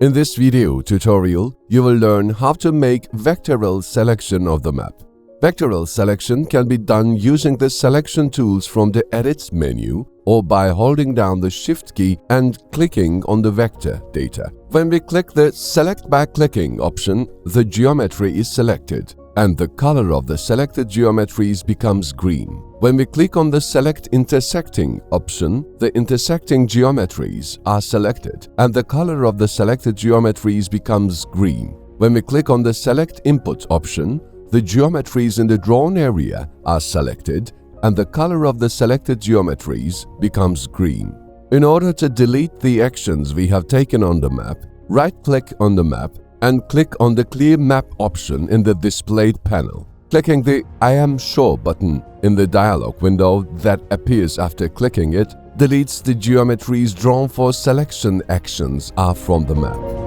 In this video tutorial, you will learn how to make vectoral selection of the map. Vectoral selection can be done using the selection tools from the Edit menu or by holding down the Shift key and clicking on the vector data. When we click the Select by Clicking option, the geometry is selected and the color of the selected geometries becomes green. When we click on the Select Intersecting option, the intersecting geometries are selected and the color of the selected geometries becomes green. When we click on the Select Input option, the geometries in the drawn area are selected and the color of the selected geometries becomes green. In order to delete the actions we have taken on the map, right-click on the map and click on the Clear Map option in the displayed panel. Clicking the I am sure button in the dialog window that appears after clicking it deletes the geometries drawn for selection actions are from the map.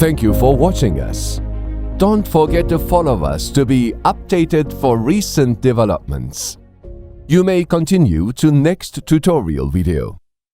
Thank you for watching us. Don't forget to follow us to be updated for recent developments. You may continue to next tutorial video.